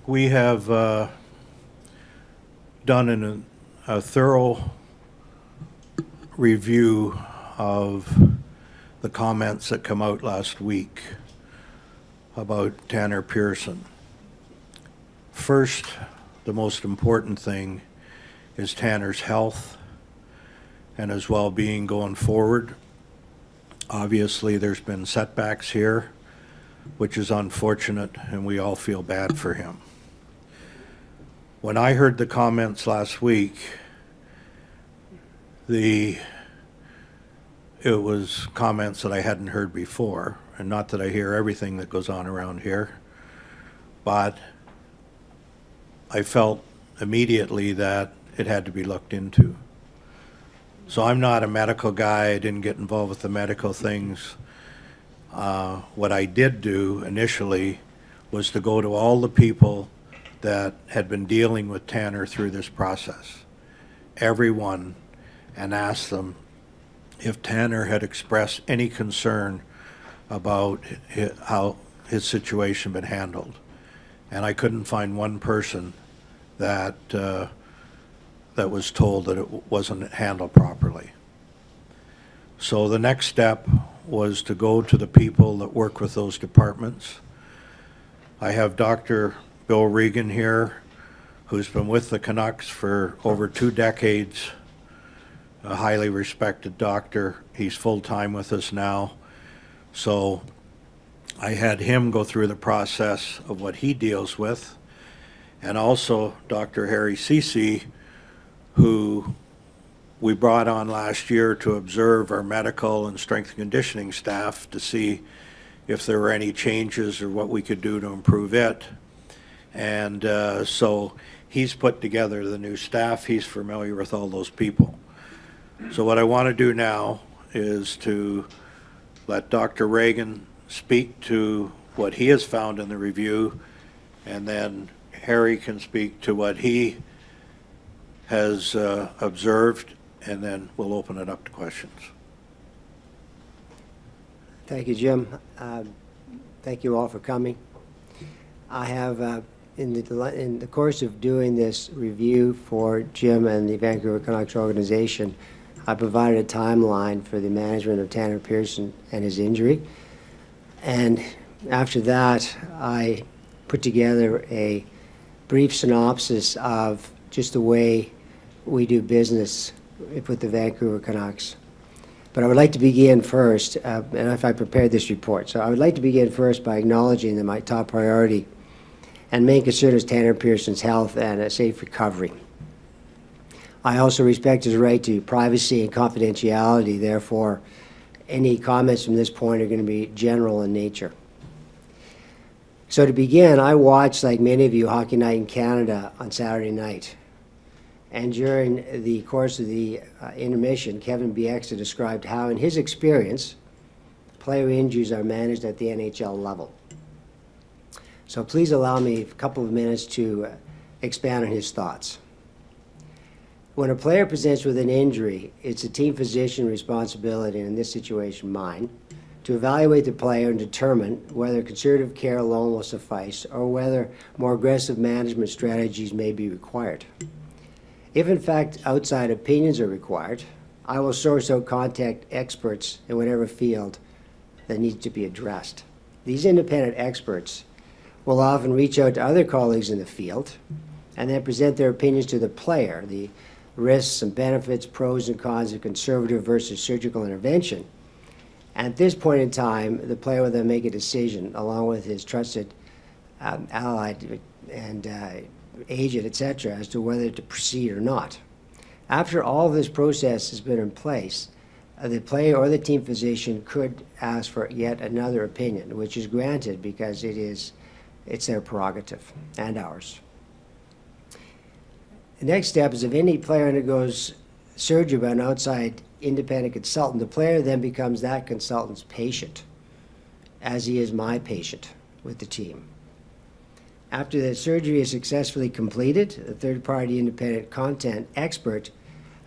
we have done a thorough review of the comments that come out last week about Tanner Pearson. First, the most important thing is Tanner's health and his well-being going forward. Obviously, there's been setbacks here, which is unfortunate, and we all feel bad for him. When I heard the comments last week, it was comments that I hadn't heard before, and not that I hear everything that goes on around here, but I felt immediately that it had to be looked into. So I'm not a medical guy. I didn't get involved with the medical things. What I did do initially was to go to all the people that had been dealing with Tanner through this process, everyone, and ask them if Tanner had expressed any concern about how his situation been handled. And I couldn't find one person that that was told that it wasn't handled properly. So the next step was to go to the people that work with those departments. I have Dr. Bill Regan here, who's been with the Canucks for over 2 decades, a highly respected doctor. He's full-time with us now. So I had him go through the process of what he deals with, and also Dr. Sese, who we brought on last year to observe our medical and strength and conditioning staff to see if there were any changes or what we could do to improve it. And so he's put together the new staff. He's familiar with all those people. So what I want to do now is to let Dr. Regan speak to what he has found in the review, and then Harry can speak to what he has observed, and then we'll open it up to questions. Thank you, Jim. Thank you all for coming. I have, in the course of doing this review for Jim and the Vancouver Canucks organization, I provided a timeline for the management of Tanner Pearson and his injury. And after that, I put together a brief synopsis of just the way we do business with the Vancouver Canucks. But I would like to begin first, and if I prepared this report, so I would like to begin first by acknowledging that my top priority and main concern is Tanner Pearson's health and a safe recovery. I also respect his right to privacy and confidentiality. Therefore, any comments from this point are going to be general in nature. So to begin, I watched, like many of you, Hockey Night in Canada on Saturday night. And during the course of the intermission, Kevin Bieksa described how, in his experience, player injuries are managed at the NHL level. So please allow me a couple of minutes to expand on his thoughts. When a player presents with an injury, it's a team physician responsibility, and in this situation mine, to evaluate the player and determine whether conservative care alone will suffice or whether more aggressive management strategies may be required. If in fact outside opinions are required, I will source out contact experts in whatever field that needs to be addressed. These independent experts will often reach out to other colleagues in the field and then present their opinions to the player, the risks and benefits, pros and cons of conservative versus surgical intervention. And at this point in time, the player will then make a decision along with his trusted allied and agent, etc., as to whether to proceed or not. After all of this process has been in place, the player or the team physician could ask for yet another opinion, which is granted because it's their prerogative and ours. The next step is if any player undergoes surgery by an outside independent consultant, the player then becomes that consultant's patient, as he is my patient with the team. After the surgery is successfully completed, a third-party independent content expert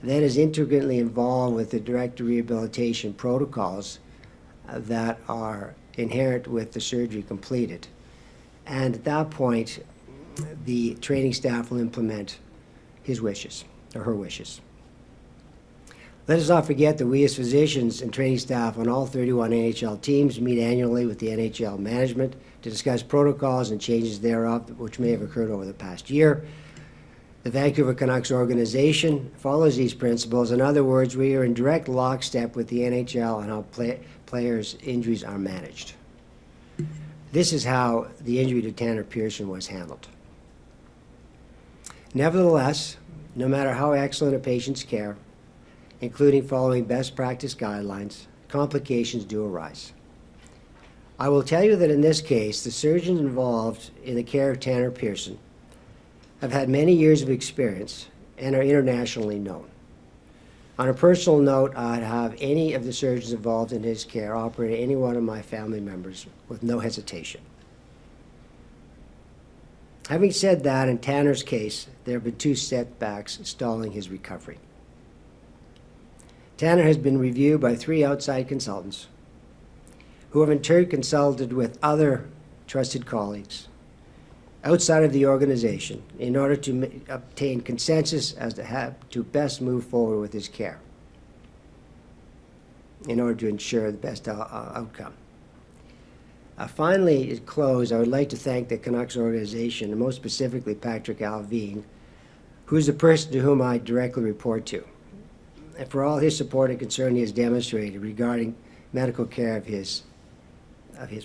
then is intricately involved with the direct rehabilitation protocols that are inherent with the surgery completed. And at that point, the training staff will implement his wishes, or her wishes. Let us not forget that we as physicians and training staff on all 31 NHL teams meet annually with the NHL management to discuss protocols and changes thereof which may have occurred over the past year. The Vancouver Canucks organization follows these principles. In other words, we are in direct lockstep with the NHL on how players' injuries are managed. This is how the injury to Tanner Pearson was handled. Nevertheless, no matter how excellent a patient's care, including following best practice guidelines, complications do arise. I will tell you that in this case, the surgeons involved in the care of Tanner Pearson have had many years of experience and are internationally known. On a personal note, I'd have any of the surgeons involved in his care operate any one of my family members with no hesitation. Having said that, in Tanner's case, there have been 2 setbacks stalling his recovery. Tanner has been reviewed by 3 outside consultants who have in turn consulted with other trusted colleagues outside of the organization in order to obtain consensus as to how to best move forward with his care in order to ensure the best outcome. Finally, to close, I would like to thank the Canucks organization, and most specifically Patrick Alvin, who is the person to whom I directly report to, and for all his support and concern he has demonstrated regarding medical care of his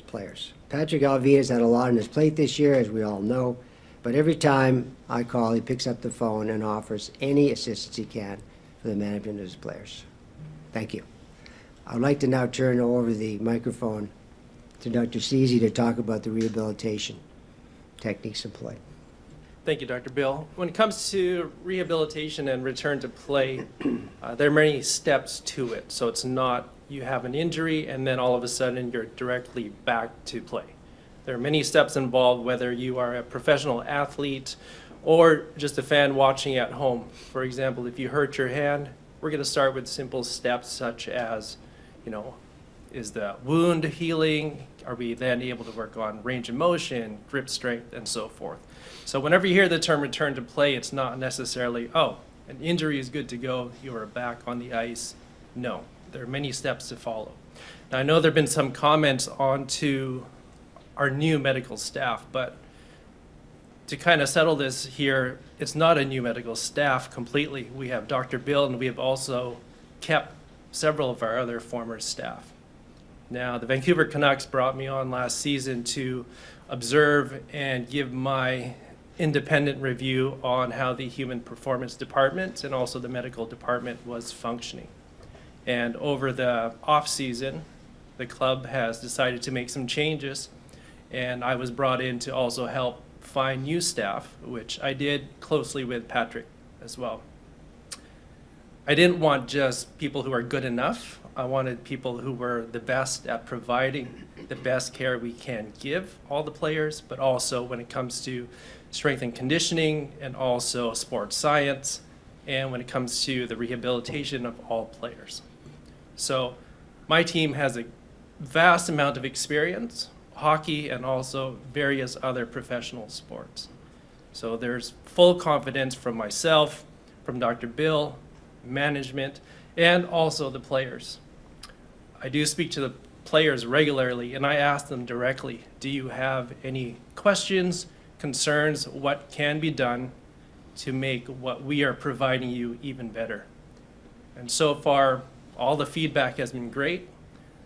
players. Patrick Alvin has had a lot on his plate this year, as we all know, but every time I call, he picks up the phone and offers any assistance he can for the management of his players. Thank you. I would like to now turn over the microphone to Dr. Sese to talk about the rehabilitation techniques employed. Thank you, Dr. Bill. When it comes to rehabilitation and return to play, there are many steps to it. So it's not you have an injury and then all of a sudden you're directly back to play. There are many steps involved, whether you are a professional athlete or just a fan watching at home. For example, if you hurt your hand, we're going to start with simple steps such as, is the wound healing? Are we then able to work on range of motion, grip strength, and so forth? So whenever you hear the term return to play, it's not necessarily, oh, an injury is good to go, you are back on the ice. No, there are many steps to follow. Now, I know there have been some comments onto our new medical staff, but to kind of settle this here, it's not a new medical staff completely. We have Dr. Bill, and we have also kept several of our other former staff. Now, the Vancouver Canucks brought me on last season to observe and give my independent review on how the human performance department and also the medical department was functioning. And over the off season, the club has decided to make some changes, and I was brought in to also help find new staff, which I did closely with Patrick as well. I didn't want just people who are good enough. I wanted people who were the best at providing the best care we can give all the players, but also when it comes to strength and conditioning and also sports science, and when it comes to the rehabilitation of all players. So my team has a vast amount of experience, hockey and also various other professional sports. So there's full confidence from myself, from Dr. Bill, management, and also the players. I do speak to the players regularly, and I ask them directly, do you have any questions, concerns, what can be done to make what we are providing you even better? And so far, all the feedback has been great.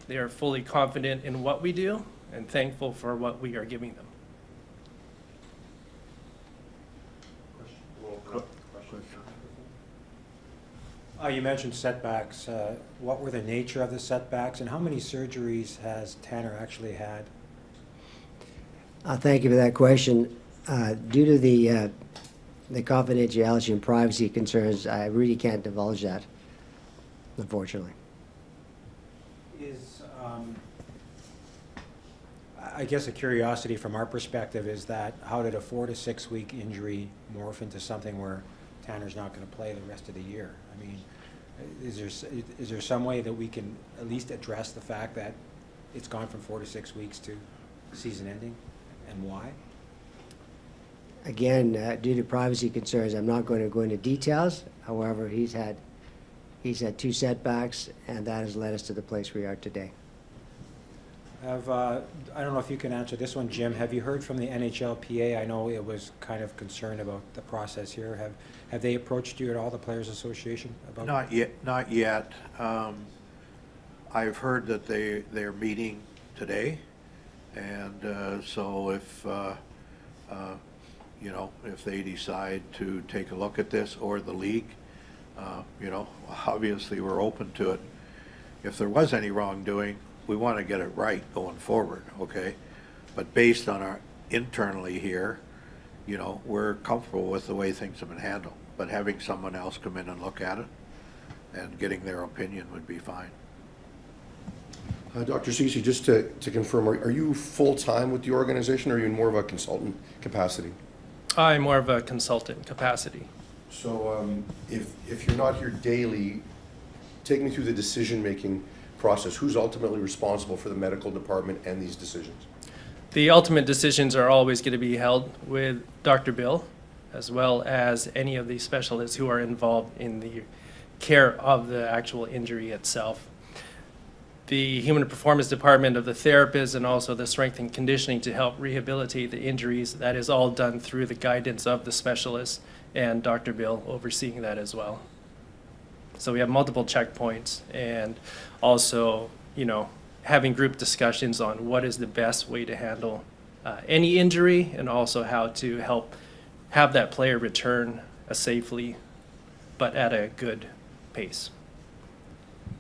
They are fully confident in what we do and thankful for what we are giving them. You mentioned setbacks. What were the nature of the setbacks, and how many surgeries has Tanner actually had? Thank you for that question. Due to the confidentiality and privacy concerns, I really can't divulge that, unfortunately. I guess a curiosity from our perspective is that how did a 4 to 6 week injury morph into something where Tanner's not going to play the rest of the year? I mean, is there some way that we can at least address the fact that it's gone from 4 to 6 weeks to season ending, and why? Again, due to privacy concerns, I'm not going to go into details. However, he's had 2 setbacks, and that has led us to the place we are today. I don't know if you can answer this one, Jim. Have you heard from the NHLPA? I know it was kind of concerned about the process here. Have they approached you at all, the Players Association? About Not yet. Not yet. I've heard that they're meeting today, and so if you know, if they decide to take a look at this, or the league, you know, obviously we're open to it. If there was any wrongdoing, we want to get it right going forward, okay? But based on our internally here, you know, we're comfortable with the way things have been handled. But having someone else come in and look at it and getting their opinion would be fine. Dr. Sese, just to confirm, are you full-time with the organization, or are you in more of a consultant capacity? I'm more of a consultant capacity. So if you're not here daily, take me through the decision-making process. Who's ultimately responsible for the medical department and these decisions? The ultimate decisions are always going to be held with Dr. Bill, as well as any of the specialists who are involved in the care of the actual injury itself. The Human Performance Department of the therapist, and also the strength and conditioning to help rehabilitate the injuries, that is all done through the guidance of the specialists and Dr. Bill overseeing that as well. So we have multiple checkpoints, and also, you know, having group discussions on what is the best way to handle any injury, and also how to help have that player return safely, but at a good pace.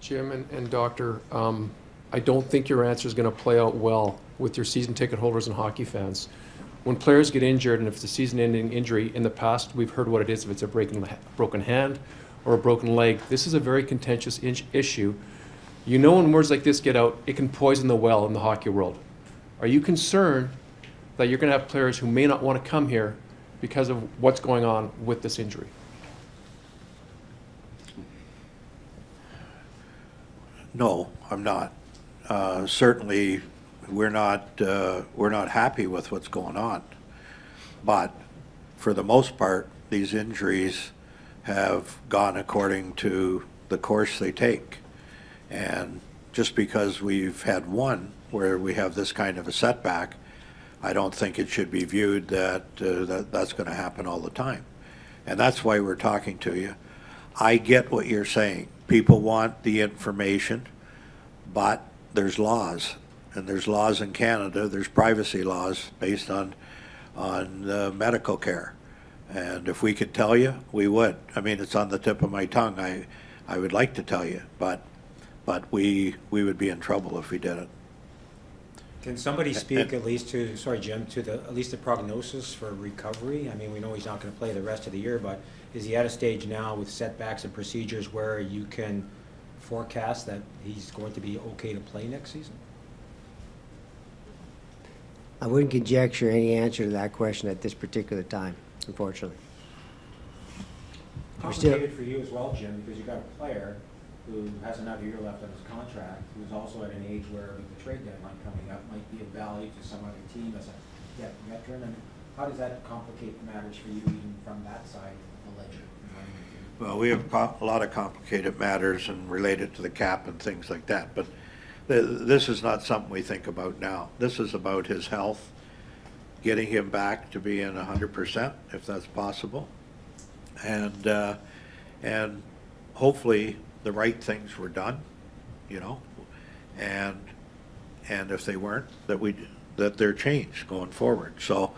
Jim and Doctor, I don't think your answer is going to play out well with your season ticket holders and hockey fans. When players get injured, and if it's a season-ending injury, in the past we've heard what it is, if it's a broken hand or a broken leg. This is a very contentious issue. You know, when words like this get out, it can poison the well in the hockey world. Are you concerned that you're going to have players who may not want to come here because of what's going on with this injury? No, I'm not. Certainly, we're not happy with what's going on. But for the most part, these injuries have gone according to the course they take. And just because we've had one where we have this kind of a setback, I don't think it should be viewed that that's going to happen all the time. And that's why we're talking to you. I get what you're saying. People want the information, but there's laws, and there's laws in Canada. There's privacy laws based on medical care. And if we could tell you, we would. I mean, it's on the tip of my tongue. I would like to tell you, but we would be in trouble if we did it. Can somebody speak at least to, sorry Jim, to at least the prognosis for recovery? I mean, we know he's not going to play the rest of the year, but is he at a stage now with setbacks and procedures where you can forecast that he's going to be okay to play next season? I wouldn't conjecture any answer to that question at this particular time, unfortunately. Complicated for you as well, Jim, because you've got a player who has another year left on his contract, who's also at an age where with the trade deadline coming up might be of value to some other team as a veteran. And how does that complicate matters for you even from that side of the ledger? Well, we have a lot of complicated matters and related to the cap and things like that, but this is not something we think about now. This is about his health, getting him back to being 100%, if that's possible, and hopefully the right things were done, you know, and if they weren't, that they're changed going forward. So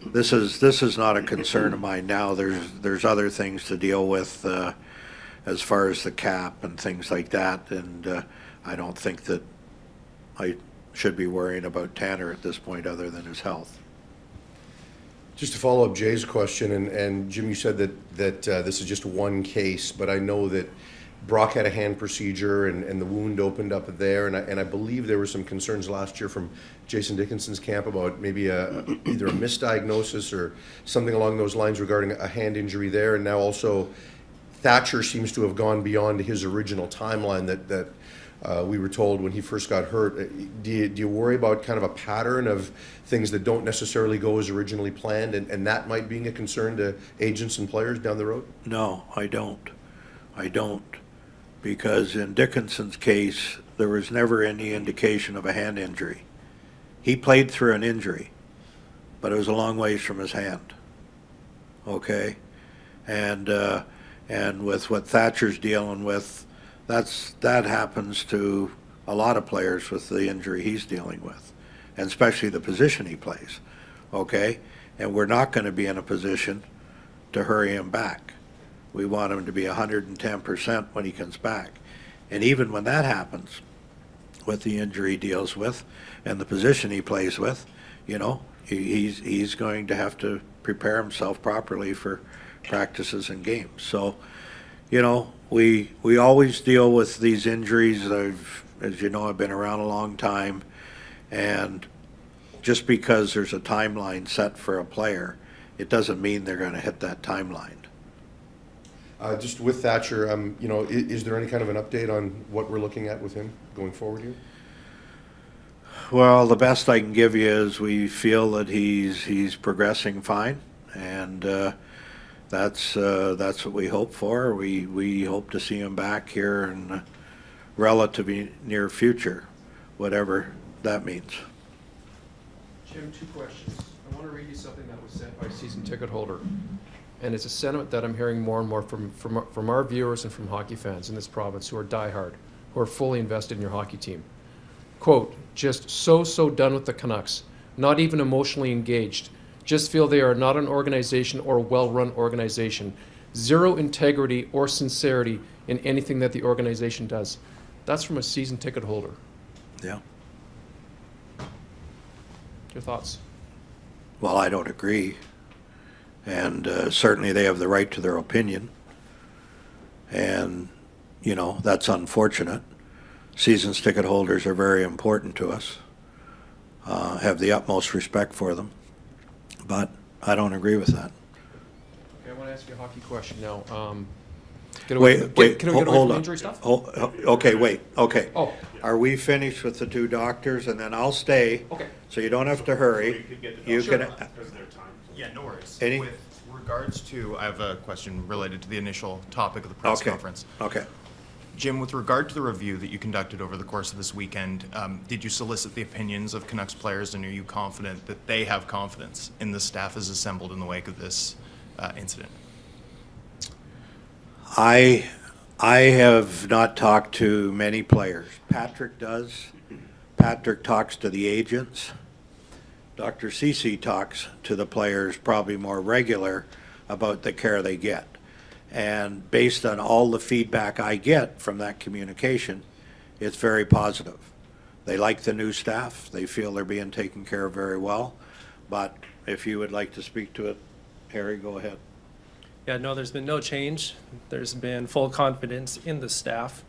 this is not a concern of mine now. There's other things to deal with as far as the cap and things like that, and I don't think that I should be worrying about Tanner at this point other than his health. Just to follow up Jay's question, and Jim, you said that this is just one case, but I know that Brock had a hand procedure and the wound opened up there, and I believe there were some concerns last year from Jason Dickinson's camp about maybe either a misdiagnosis or something along those lines regarding a hand injury there, and now also Thatcher seems to have gone beyond his original timeline that we were told when he first got hurt. Do you worry about kind of a pattern of things that don't necessarily go as originally planned, and that might be a concern to agents and players down the road? No, I don't. I don't. Because in Dickinson's case, there was never any indication of a hand injury. He played through an injury, but it was a long ways from his hand. Okay? And with what Thatcher's dealing with, that happens to a lot of players with the injury he's dealing with, and especially the position he plays. Okay? And we're not going to be in a position to hurry him back. We want him to be 110% when he comes back. And even when that happens, with the injury he deals with and the position he plays with, you know, he's going to have to prepare himself properly for practices and games. So, you know, we always deal with these injuries. As you know, I've been around a long time, and just because there's a timeline set for a player, it doesn't mean they're going to hit that timeline. Just with Thatcher, you know, is there any kind of an update on what we're looking at with him going forward here? Well, the best I can give you is we feel that he's progressing fine, and that's what we hope for. We hope to see him back here in the relatively near future, whatever that means. Jim, 2 questions. I want to read you something that was sent by a season ticket holder. And it's a sentiment that I'm hearing more and more from our viewers and from hockey fans in this province who are diehard, who are fully invested in your hockey team. Quote, just so done with the Canucks, not even emotionally engaged, just feel they are not an organization or a well-run organization, zero integrity or sincerity in anything that the organization does. That's from a season ticket holder. Yeah. Your thoughts? Well, I don't agree. And certainly they have the right to their opinion. And, you know, that's unfortunate. Season ticket holders are very important to us. Have the utmost respect for them. But I don't agree with that. Okay, I want to ask you a hockey question now. Can we get away from injury stuff? Okay, wait. Okay. Oh. Are we finished with the 2 doctors? And then I'll stay. Okay. So you don't have to hurry. You can. Yeah, no worries. Any? With regards to, I have a question related to the initial topic of the press conference. Okay. Jim, with regard to the review that you conducted over the course of this weekend, did you solicit the opinions of Canucks players, and are you confident that they have confidence in the staff as assembled in the wake of this incident? I have not talked to many players. Patrick does. Patrick talks to the agents. Dr. Sese talks to the players probably more regular about the care they get. And based on all the feedback I get from that communication, it's very positive. They like the new staff. They feel they're being taken care of very well. But if you would like to speak to it, Harry, go ahead. Yeah, no, there's been no change. There's been full confidence in the staff.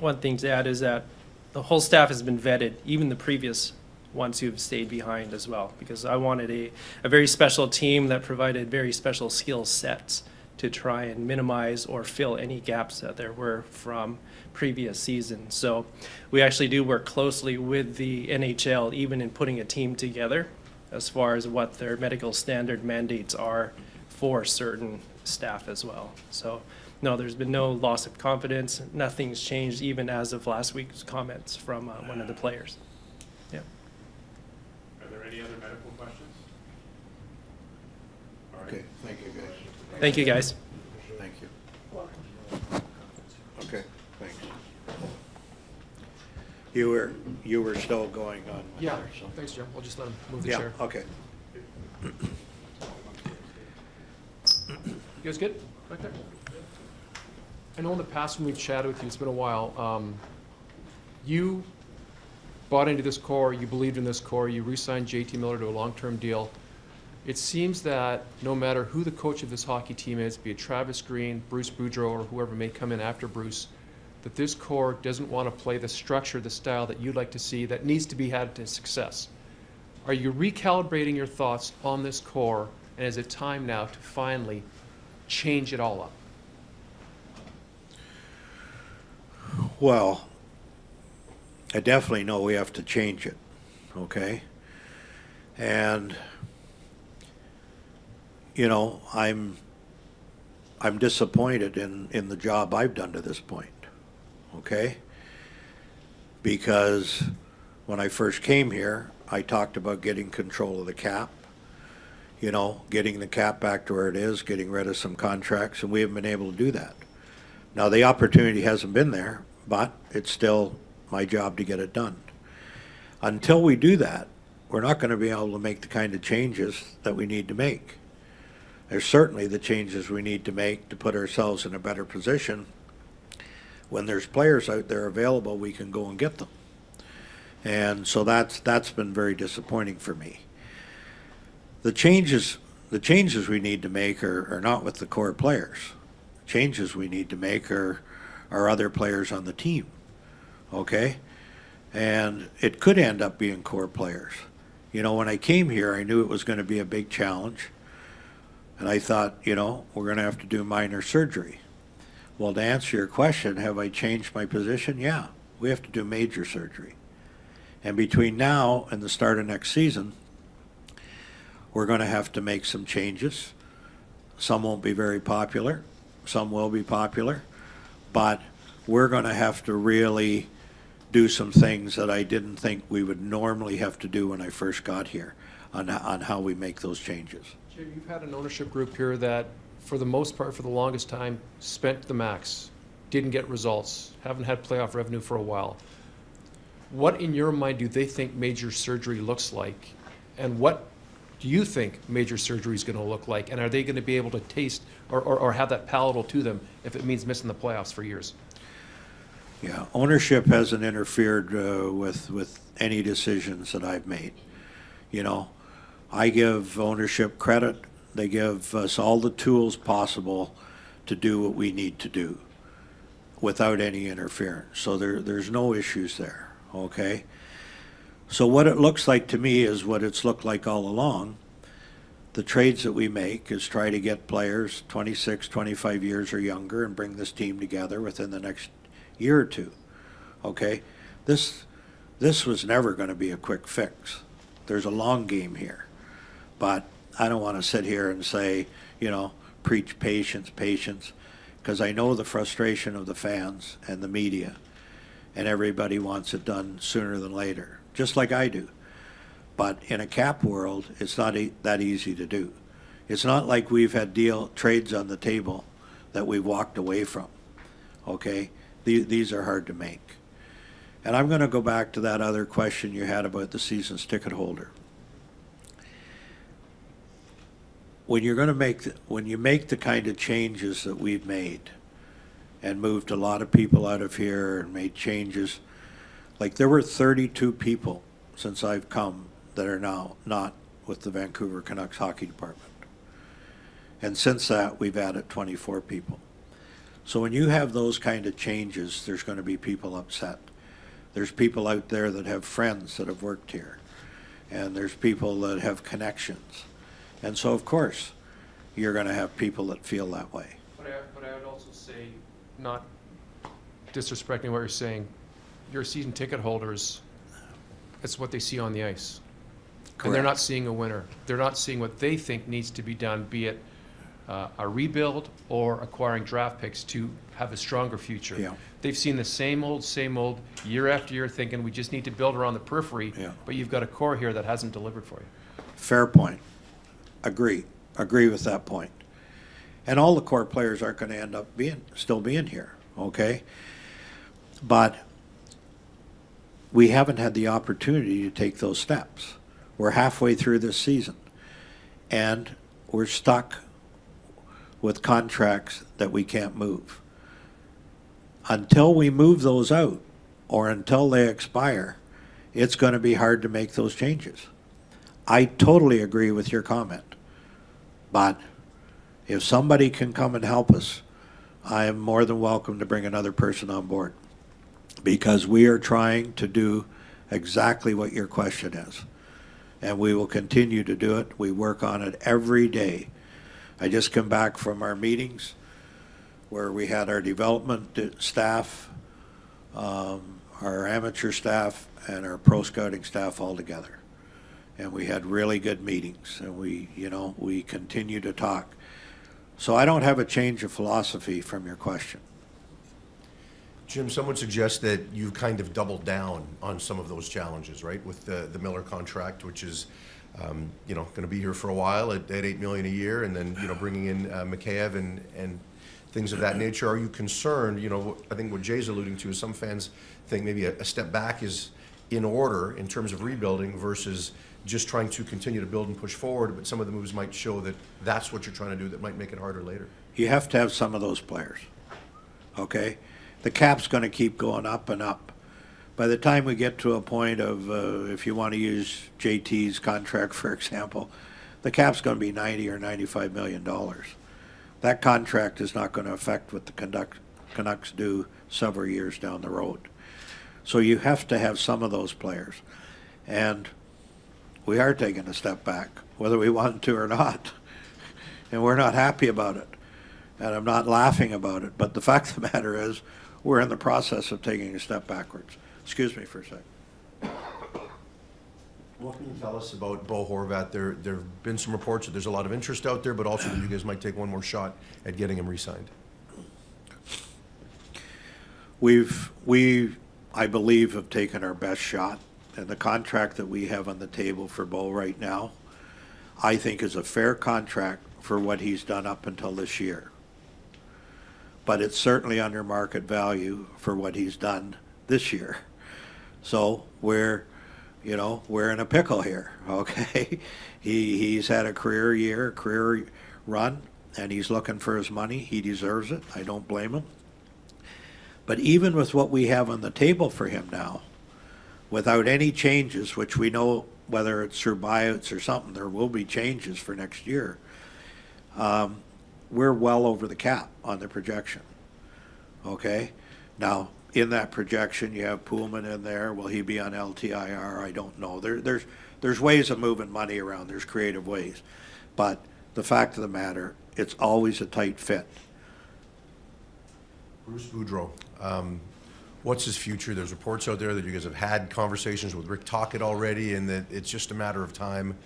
One thing to add is that the whole staff has been vetted, even the previous ones who have stayed behind as well, because I wanted a very special team that provided very special skill sets to try and minimize or fill any gaps that there were from previous seasons. So we actually do work closely with the NHL, even in putting a team together, as far as what their medical standard mandates are for certain staff as well. So no, there's been no loss of confidence. Nothing's changed, even as of last week's comments from one of the players. Yeah. Are there any other medical questions? All right. Okay, thank you guys. Thank you, guys. Thank you. Okay, thanks. You were still going on. Yeah, there, so. thanks, Jim. I'll just let him move the Yeah, chair. okay. You guys good back there? I know in the past when we've chatted with you, it's been a while, you bought into this core, you believed in this core, you re-signed JT Miller to a long-term deal. It seems that no matter who the coach of this hockey team is, be it Travis Green, Bruce Boudreau, or whoever may come in after Bruce, that this core doesn't want to play the structure, the style that you'd like to see that needs to be had to success. Are you recalibrating your thoughts on this core, and is it time now to finally change it all up? Well, I definitely know we have to change it, okay? And, you know, I'm disappointed in the job I've done to this point, okay? Because when I first came here, I talked about getting control of the cap, you know, getting the cap back to where it is, getting rid of some contracts, and we haven't been able to do that. Now, the opportunity hasn't been there, but it's still my job to get it done. Until we do that, we're not going to be able to make the kind of changes that we need to make. There's certainly the changes we need to make to put ourselves in a better position. When there's players out there available, we can go and get them. And so that's been very disappointing for me. The changes we need to make are not with the core players. Changes we need to make are other players on the team, okay? And it could end up being core players. You know, when I came here, I knew it was going to be a big challenge. And I thought, you know, we're going to have to do minor surgery. Well, to answer your question, have I changed my position? Yeah, we have to do major surgery. And between now and the start of next season, we're going to have to make some changes. Some won't be very popular. Some will be popular. But we're going to have to really do some things that I didn't think we would normally have to do when I first got here on how we make those changes. Jim, you've had an ownership group here that, for the most part, for the longest time, spent the max, didn't get results, haven't had playoff revenue for a while. What, in your mind, do they think major surgery looks like? And what do you think major surgery is going to look like? And are they going to be able to taste or have that palatable to them if it means missing the playoffs for years? Yeah, ownership hasn't interfered with any decisions that I've made. You know, I give ownership credit. They give us all the tools possible to do what we need to do without any interference. So there's no issues there, okay? So what it looks like to me is what it's looked like all along. The trades that we make is try to get players 26, 25 years or younger and bring this team together within the next year or two, okay? This was never going to be a quick fix. There's a long game here. But I don't want to sit here and say, you know, preach patience, because I know the frustration of the fans and the media, and everybody wants it done sooner than later, just like I do. But in a cap world, it's not that easy to do. It's not like we've had trades on the table that we've walked away from, okay? These are hard to make. And I'm going to go back to that other question you had about the season's ticket holder. When you're going to when you make the kind of changes that we've made and moved a lot of people out of here and made changes, like there were 32 people since I've come that are now not with the Vancouver Canucks hockey department. And since that, we've added 24 people. So when you have those kind of changes, there's going to be people upset. There's people out there that have friends that have worked here. And there's people that have connections. And so, of course, you're going to have people that feel that way. But I would also say, not disrespecting what you're saying, your season ticket holders, it's what they see on the ice. Correct. And they're not seeing a winner. They're not seeing what they think needs to be done, be it a rebuild or acquiring draft picks to have a stronger future. Yeah. They've seen the same old, year after year, thinking we just need to build around the periphery, Yeah. but you've got a core here that hasn't delivered for you. Fair point. Agree with that point. And all the core players aren't going to end up still being here, okay? But we haven't had the opportunity to take those steps. We're halfway through this season, and we're stuck with contracts that we can't move. Until we move those out, or until they expire, it's going to be hard to make those changes. I totally agree with your comment. But if somebody can come and help us, I am more than welcome to bring another person on board, because we are trying to do exactly what your question is. And we will continue to do it. We work on it every day. I just come back from our meetings where we had our development staff, our our amateur staff and our pro scouting staff all together. And we had really good meetings, and we continue to talk. So I don't have a change of philosophy from your question. Jim, someone suggests that you've kind of doubled down on some of those challenges, right? With the Miller contract, which is, going to be here for a while at $8 million a year, and then, bringing in Mikheyev and things of that nature. Are you concerned, I think what Jay's alluding to is some fans think maybe a step back is in order in terms of rebuilding versus just trying to continue to build and push forward, but some of the moves might show that that's what you're trying to do that might make it harder later. You have to have some of those players, okay? The cap's going to keep going up and up. By the time we get to a point of, if you want to use JT's contract, for example, the cap's going to be $90 or $95 million. That contract is not going to affect what the Canucks do several years down the road. So you have to have some of those players. And we are taking a step back, whether we want to or not. And we're not happy about it. And I'm not laughing about it. But the fact of the matter is, we're in the process of taking a step backwards. Excuse me for a second. What can you tell us about Bo Horvat? There have been some reports that there's a lot of interest out there, but also that you guys might take one more shot at getting him re-signed. We, I believe, have taken our best shot. And the contract that we have on the table for Bo right now, I think is a fair contract for what he's done up until this year. But it's certainly under market value for what he's done this year. So we're in a pickle here, okay? He's had a career year, career run, and he's looking for his money. He deserves it. I don't blame him. But even with what we have on the table for him now, without any changes, which we know whether it's through buyouts or something, there will be changes for next year. We're well over the cap on the projection. Okay? Now, in that projection, you have Pullman in there. Will he be on LTIR? I don't know. There's ways of moving money around. There's creative ways. But the fact of the matter, it's always a tight fit. Bruce Boudreau, what's his future? There's reports out there that you guys have had conversations with Rick Tocchet already, and that it's just a matter of time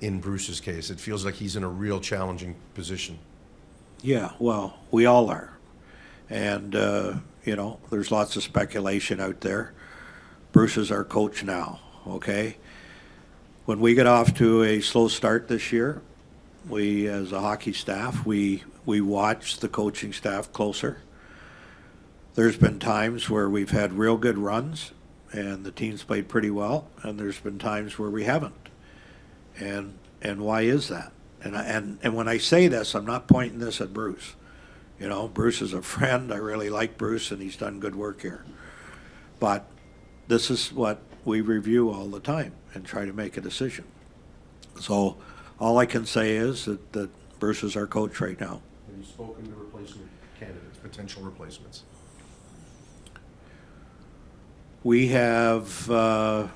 in Bruce's case. It feels like he's in a real challenging position. Yeah, well, we all are. And, there's lots of speculation out there. Bruce is our coach now, okay? When we get off to a slow start this year, we, as a hockey staff, we watch the coaching staff closer. There's been times where we've had real good runs, and the team's played pretty well, and there's been times where we haven't. And why is that? And when I say this, I'm not pointing this at Bruce. Bruce is a friend. I really like Bruce, and he's done good work here. But this is what we review all the time and try to make a decision. So all I can say is that Bruce is our coach right now. Have you spoken to replacement candidates, potential replacements? We have, I'll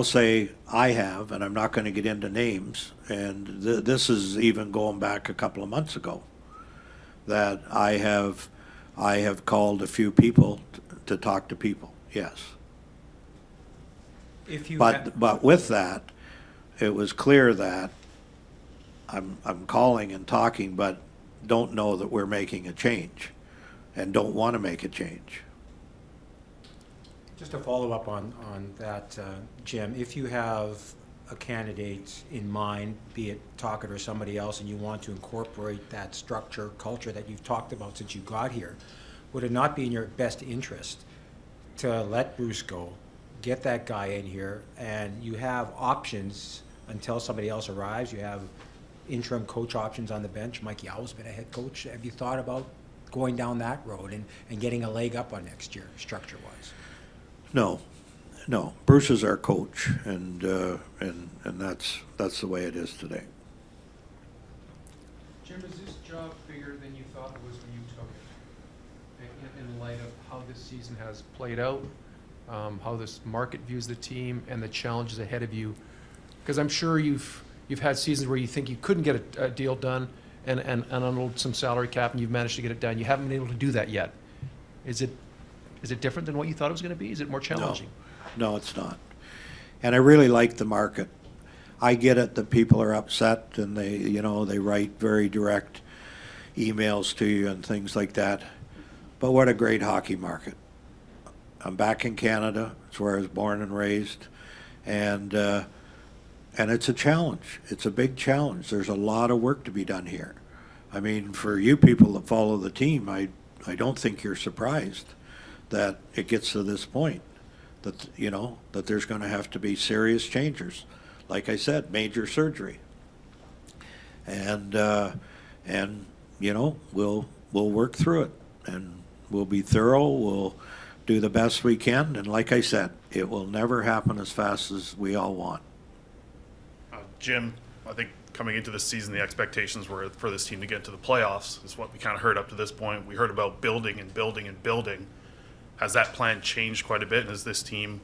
say I have, and I'm not going to get into names, and this is even going back a couple of months ago, that I have called a few people to talk to people, yes. But with that, it was clear that I'm calling and talking, but don't know that we're making a change and don't want to make a change. Just to follow up on that, Jim, if you have a candidate in mind, be it Tocchet or somebody else, and you want to incorporate that structure, culture that you've talked about since you got here, would it not be in your best interest to let Bruce go, get that guy in here, and you have options until somebody else arrives? You have interim coach options on the bench. Mike Yow's been a head coach. Have you thought about going down that road and getting a leg up on next year, structure-wise? No. Bruce is our coach, and that's the way it is today. Jim, is this job bigger than you thought it was when you took it? In light of how this season has played out, how this market views the team, and the challenges ahead of you, because I'm sure you've had seasons where you think you couldn't get a deal done and unload some salary cap, and you've managed to get it done. You haven't been able to do that yet. Is it Is it different than what you thought it was going to be? Is it more challenging? No, it's not. And I really like the market. I get it that people are upset and they write very direct emails to you and things like that. But what a great hockey market. I'm back in Canada. It's where I was born and raised. And it's a challenge. It's a big challenge. There's a lot of work to be done here. I mean, for you people that follow the team, I don't think you're surprised that it gets to this point, that, that there's going to have to be serious changes. Like I said, major surgery. And we'll work through it, and we'll be thorough. We'll do the best we can. And like I said, it will never happen as fast as we all want. Jim, I think coming into this season, the expectations were for this team to get to the playoffs. Is what we kind of heard up to this point. We heard about building and building and building. Has that plan changed quite a bit? And is this team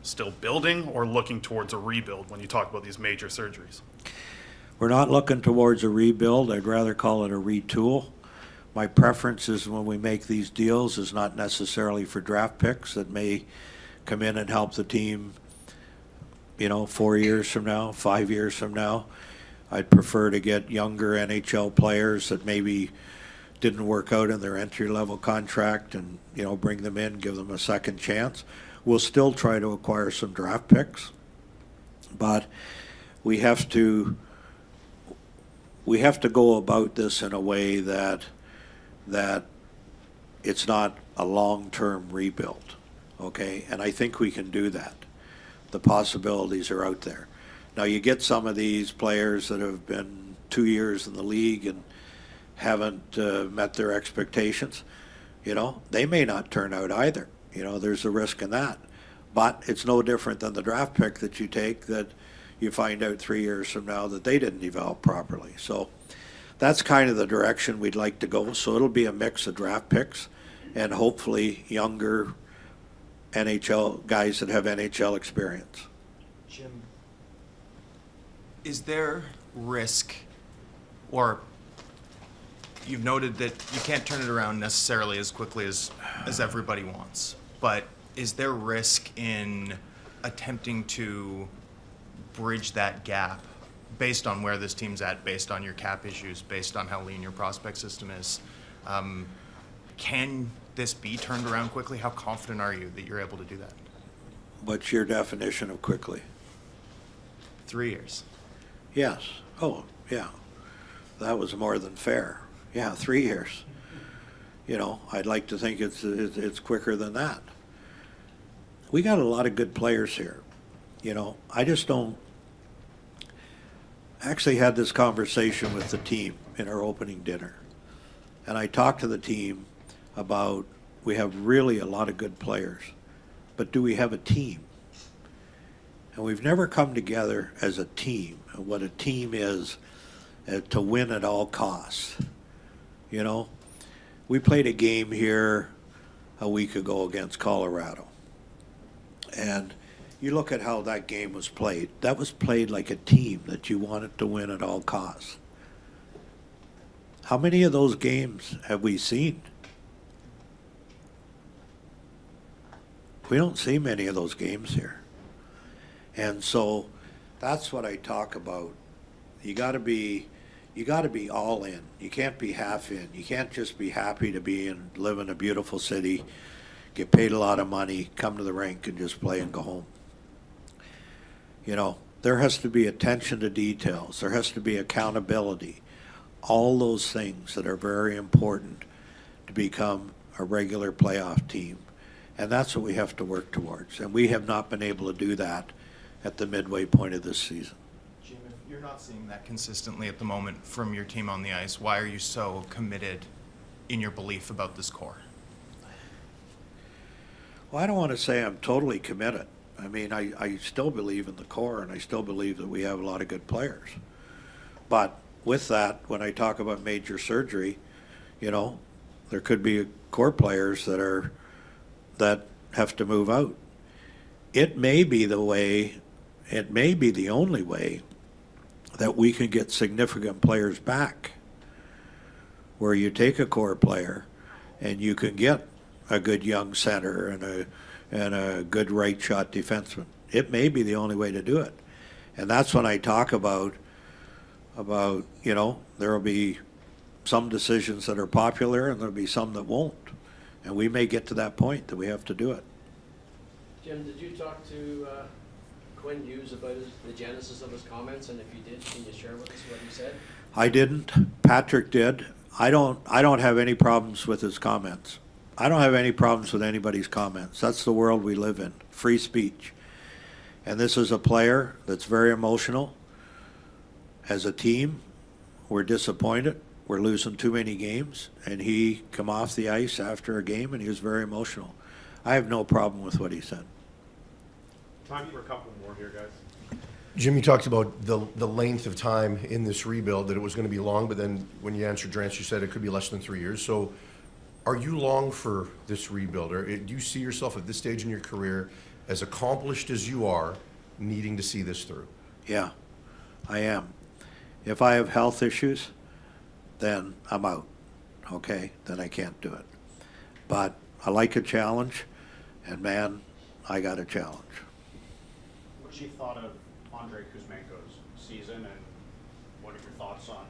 still building or looking towards a rebuild when you talk about these major surgeries? We're not looking towards a rebuild. I'd rather call it a retool. My preference is when we make these deals is not necessarily for draft picks that may come in and help the team, 4 years from now, 5 years from now. I'd prefer to get younger NHL players that maybe didn't work out in their entry-level contract and, bring them in, give them a second chance. We'll still try to acquire some draft picks, but we have to go about this in a way that it's not a long-term rebuild, okay? And I think we can do that. The possibilities are out there. Now, you get some of these players that have been 2 years in the league and haven't met their expectations. They may not turn out either. There's a risk in that. But it's no different than the draft pick that you take that you find out 3 years from now that they didn't develop properly. So that's kind of the direction we'd like to go. So it'll be a mix of draft picks and hopefully younger NHL guys that have NHL experience. Jim, is there risk, or you've noted that you can't turn it around necessarily as quickly as everybody wants, but is there risk in attempting to bridge that gap based on where this team's at, based on your cap issues, based on how lean your prospect system is? Can this be turned around quickly? How confident are you that you're able to do that? What's your definition of quickly? 3 years. Yes. Oh, yeah. That was more than fair. Yeah, 3 years. I'd like to think it's quicker than that. We got a lot of good players here. I just don't. I actually had this conversation with the team in our opening dinner. And I talked to the team about, we have really a lot of good players, but do we have a team? And we've never come together as a team. And what a team is to win at all costs. We played a game here a week ago against Colorado. And you look at how that game was played. That was played like a team that you wanted to win at all costs. How many of those games have we seen? We don't see many of those games here. And so that's what I talk about. You got to be all in. You can't be half in. You can't just be happy to be and live in a beautiful city, get paid a lot of money, come to the rink and just play and go home. There has to be attention to details. There has to be accountability. All those things that are very important to become a regular playoff team. And that's what we have to work towards. And we have not been able to do that at the midway point of this season. Jim, if you're not seeing that consistently at the moment from your team on the ice, why are you so committed in your belief about this core? Well, I don't want to say I'm totally committed. I mean, I still believe in the core, and I still believe that we have a lot of good players. But with that, when I talk about major surgery, there could be core players that have to move out. It may be the only way that we can get significant players back, where you take a core player and you can get a good young center and a good right shot defenseman. It may be the only way to do it. And that's when I talk about, you know, there will be some decisions that are popular and there'll be some that won't. And we may get to that point that we have to do it. Jim, did you talk to Quinn Hughes about the genesis of his comments? And if you did, can you share with us what he said? I didn't. Patrick did. I don't have any problems with his comments. I don't have any problems with anybody's comments. That's the world we live in. Free speech. And this is a player that's very emotional. As a team, we're disappointed. We're losing too many games. And he come off the ice after a game and he was very emotional. I have no problem with what he said. Time for a couple more here, guys. Jim, you talked about the length of time in this rebuild, that it was going to be long, but then when you answered Drance, you said it could be less than 3 years. So are you long for this rebuild? Or do you see yourself at this stage in your career, as accomplished as you are, needing to see this through? Yeah, I am. If I have health issues, then I'm out. Okay, then I can't do it. But I like a challenge, and man, I got a challenge. What you thought of Andrei Kuzmenko's season, and what are your thoughts on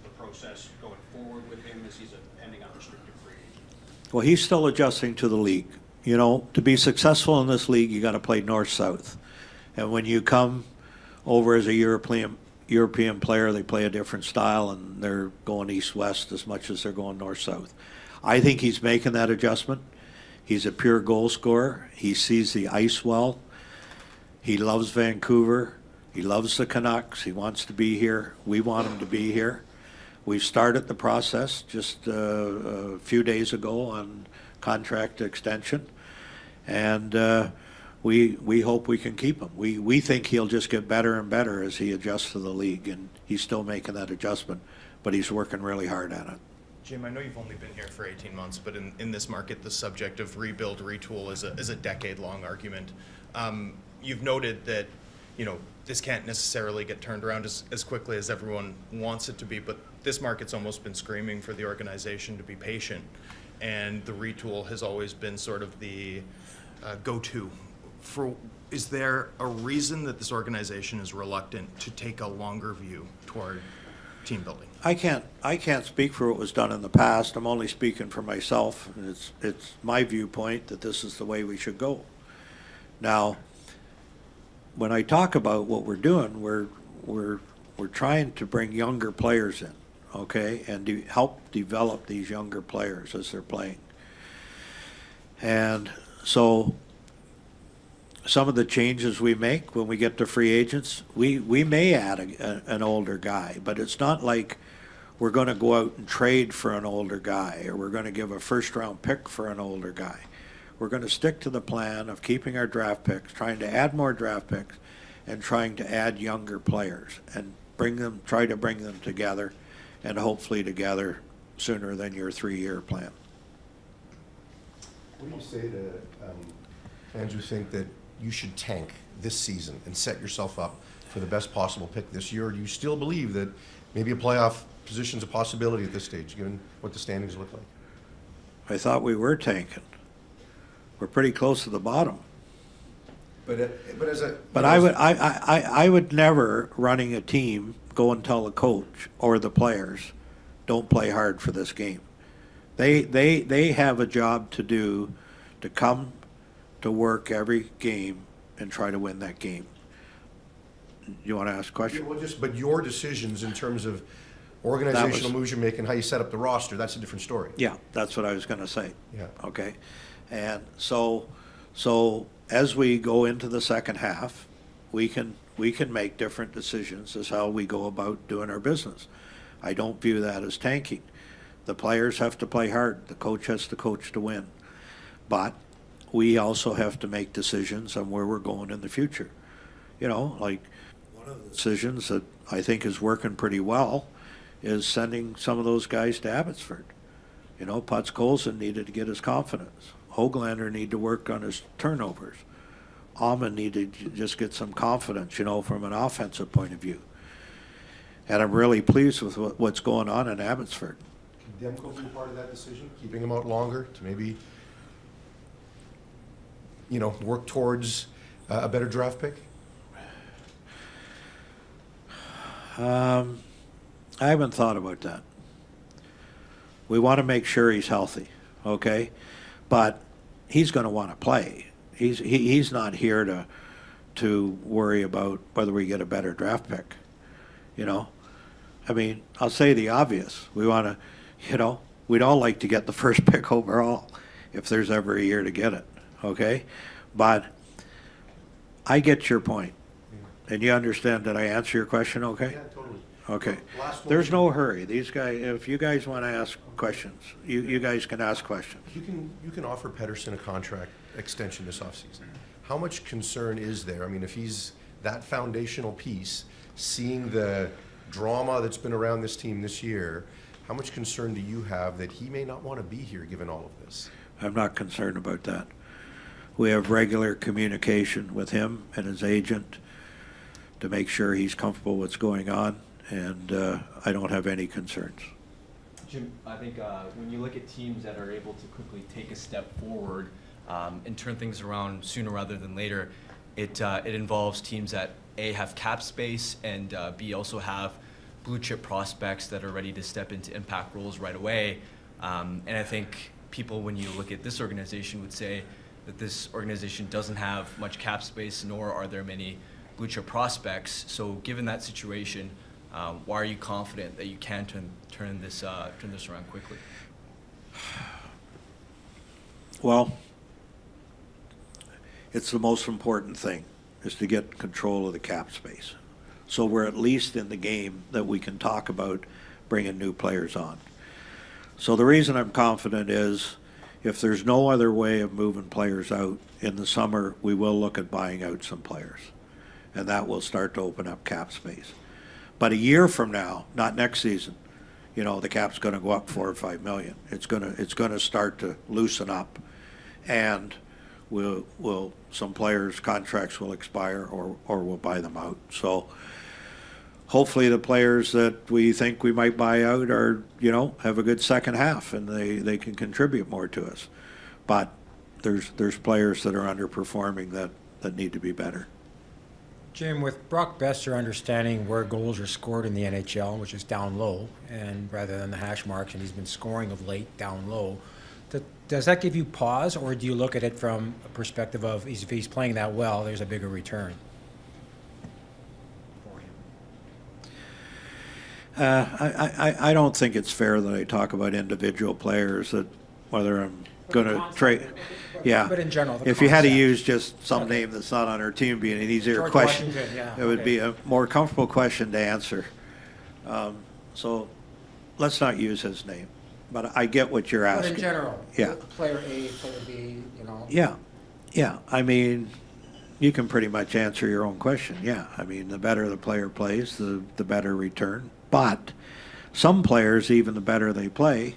the process going forward with him as he's a pending unrestricted free agent? Well, he's still adjusting to the league. You know, to be successful in this league, you got to play north-south. And when you come over as a European player, they play a different style, and they're going east-west as much as they're going north-south. I think he's making that adjustment. He's a pure goal scorer. He sees the ice well. He loves Vancouver. He loves the Canucks. He wants to be here. We want him to be here. We've started the process just a few days ago on contract extension, and we hope we can keep him. We think he'll just get better and better as he adjusts to the league, and he's still making that adjustment, but he's working really hard at it. Jim, I know you've only been here for 18 months, but in this market, the subject of rebuild, retool is a decade-long argument. You've noted that, you know, this can't necessarily get turned around as quickly as everyone wants it to be, but this market's almost been screaming for the organization to be patient, and the retool has always been sort of the go-to. Is there a reason that this organization is reluctant to take a longer view toward team building? I can't speak for what was done in the past. I'm only speaking for myself. It's my viewpoint that this is the way we should go. Now, when I talk about what we're doing, we're trying to bring younger players in, okay, and help develop these younger players as they're playing. And so some of the changes we make when we get to free agents, we may add an older guy, but it's not like we're going to go out and trade for an older guy, or we're going to give a first-round pick for an older guy. We're going to stick to the plan of keeping our draft picks, trying to add more draft picks, and trying to add younger players and try to bring them together, and hopefully together sooner than your 3-year plan. What do you say to fans who think that you should tank this season and set yourself up for the best possible pick this year? Or do you still believe that maybe a playoff position is a possibility at this stage, given what the standings look like? I thought we were tanking. We're pretty close to the bottom. But I would never, running a team, go and tell the coach or the players, don't play hard for this game. They have a job to do, to come to work every game and try to win that game. You want to ask a question? Yeah, well, but your decisions in terms of organizational moves you're making, how you set up the roster, that's a different story. Yeah, that's what I was going to say. Yeah. Okay. And so as we go into the second half, we can make different decisions as how we go about doing our business. I don't view that as tanking. The players have to play hard. The coach has to coach to win. But we also have to make decisions on where we're going in the future. You know, like one of the decisions that I think is working pretty well is sending some of those guys to Abbotsford. You know, Potts-Colson needed to get his confidence. Hoglander needed to work on his turnovers. Almond needed to just get some confidence, you know, from an offensive point of view. And I'm really pleased with what's going on in Abbotsford. Can Demko be part of that decision, keeping him out longer to maybe you know, work towards a better draft pick? I haven't thought about that. We want to make sure he's healthy, okay? But he's going to want to play. He's not here to worry about whether we get a better draft pick, you know? I mean, I'll say the obvious. We want to, you know, we'd all like to get the first pick overall if there's ever a year to get it, okay? But I get your point. And you understand that I answer your question, okay? Yeah, totally. Okay. Last one. There's no hurry. These guys, if you guys want to ask questions, you guys can ask questions. You can offer Pettersson a contract extension this offseason. How much concern is there? I mean, if he's that foundational piece, seeing the drama that's been around this team this year, how much concern do you have that he may not want to be here given all of this? I'm not concerned about that. We have regular communication with him and his agent to make sure he's comfortable with what's going on, and I don't have any concerns. Jim, I think when you look at teams that are able to quickly take a step forward and turn things around sooner rather than later, it involves teams that A, have cap space, and B, also have blue chip prospects that are ready to step into impact roles right away. And I think people, when you look at this organization, would say that this organization doesn't have much cap space, nor are there many blue chip prospects. So given that situation, why are you confident that you can turn this around quickly? Well, it's the most important thing, is to get control of the cap space. So we're at least in the game that we can talk about bringing new players on. So the reason I'm confident is if there's no other way of moving players out in the summer, we will look at buying out some players. And that will start to open up cap space. But a year from now, not next season, you know, the cap's going to go up $4 or $5 million. It's going to start to loosen up, and some players' contracts will expire, or we'll buy them out. So hopefully the players that we think we might buy out are, you know, have a good second half and they can contribute more to us. But there's players that are underperforming that need to be better. Jim, with Brock Boeser understanding where goals are scored in the NHL, which is down low, and rather than the hash marks, and he's been scoring of late down low, does that give you pause, or do you look at it from a perspective of if he's playing that well, there's a bigger return for him? I don't think it's fair that I talk about individual players, that whether I'm going to trade. Yeah. But in general, if you had to use just some name that's not on our team being an easier George question, Washington, yeah, it would be a more comfortable question to answer. So let's not use his name. But I get what you're asking. But in general, yeah. Player A, player B, you know. Yeah. I mean, you can pretty much answer your own question. Yeah. I mean, the better the player plays, the better return. But some players, even the better they play,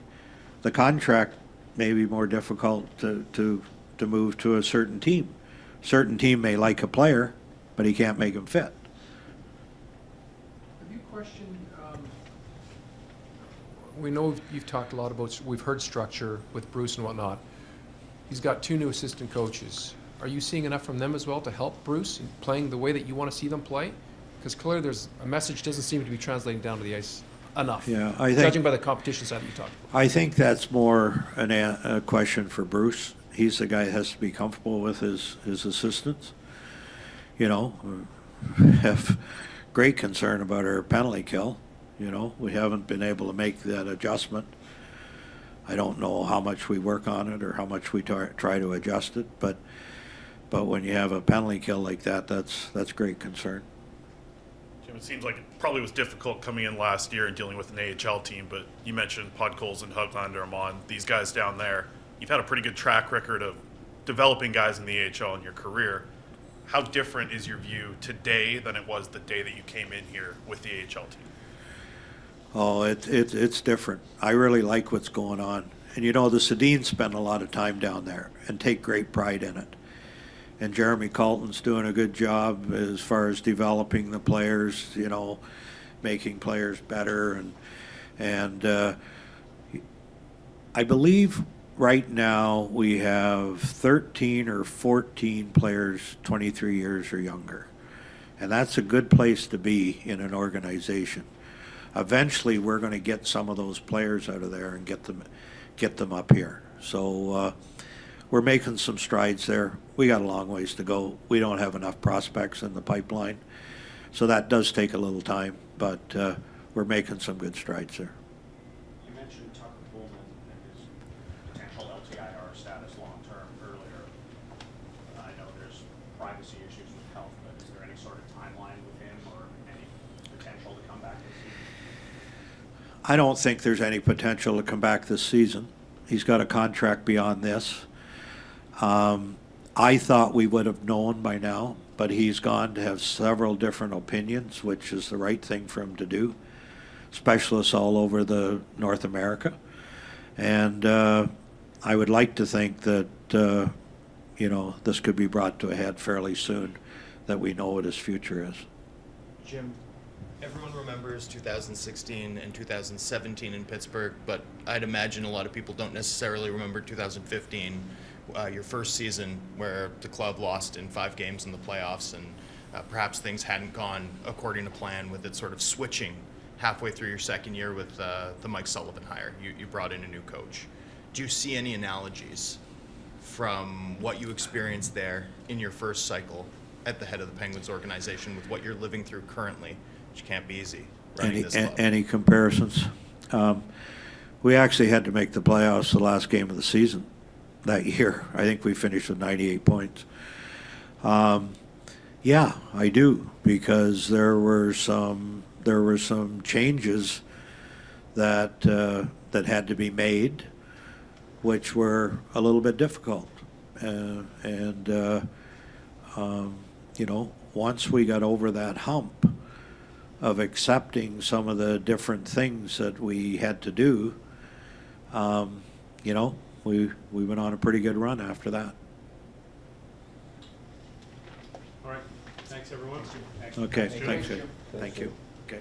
the contract may be more difficult to move to a certain team. Certain team may like a player, but he can't make him fit. Have you questioned, we know you've talked a lot about, we've heard structure with Bruce and whatnot. He's got 2 new assistant coaches. Are you seeing enough from them as well to help Bruce in playing the way that you want to see them play? Because clearly there's a message doesn't seem to be translating down to the ice enough. Yeah, I think, judging by the competition side that you talked about. I think that's more a question for Bruce. He's the guy that has to be comfortable with his assistants. You know, we have great concern about our penalty kill. You know, we haven't been able to make that adjustment. I don't know how much we work on it or how much we try to adjust it, but when you have a penalty kill like that, that's great concern. Jim, it seems like it probably was difficult coming in last year and dealing with an AHL team, but you mentioned Podkolzin and Höglander, Amon, these guys down there. You've had a pretty good track record of developing guys in the AHL in your career. How different is your view today than it was the day that you came in here with the AHL team? Oh, it's different. I really like what's going on. And, you know, the Sedins spend a lot of time down there and take great pride in it. And Jeremy Colton's doing a good job as far as developing the players, you know, making players better. And I believe right now, we have 13 or 14 players 23 years or younger. And that's a good place to be in an organization. Eventually, we're going to get some of those players out of there and get them up here. So we're making some strides there. We got a long ways to go. We don't have enough prospects in the pipeline. So that does take a little time, but we're making some good strides there. You mentioned Tucker Pullman and his potential LTIR status long-term earlier. I know there's privacy issues with health, but is there any sort of timeline with him or any potential to come back this season? I don't think there's any potential to come back this season. He's got a contract beyond this. I thought we would have known by now, but he's gone to have several different opinions, which is the right thing for him to do. Specialists all over the North America. And I would like to think that, you know, this could be brought to a head fairly soon, that we know what his future is. Jim, everyone remembers 2016 and 2017 in Pittsburgh, but I'd imagine a lot of people don't necessarily remember 2015, your first season where the club lost in 5 games in the playoffs, and perhaps things hadn't gone according to plan with it sort of switching halfway through your second year with the Mike Sullivan hire. You brought in a new coach. Do you see any analogies from what you experienced there in your first cycle at the head of the Penguins organization with what you're living through currently, which can't be easy, running this club? Any comparisons? We actually had to make the playoffs the last game of the season that year. I think we finished with 98 points. Yeah, I do, because there were some changes that that had to be made, which were a little bit difficult. You know, once we got over that hump of accepting some of the different things that we had to do, you know, we went on a pretty good run after that. All right. Thanks, everyone. Okay, thanks. Thank you. Okay.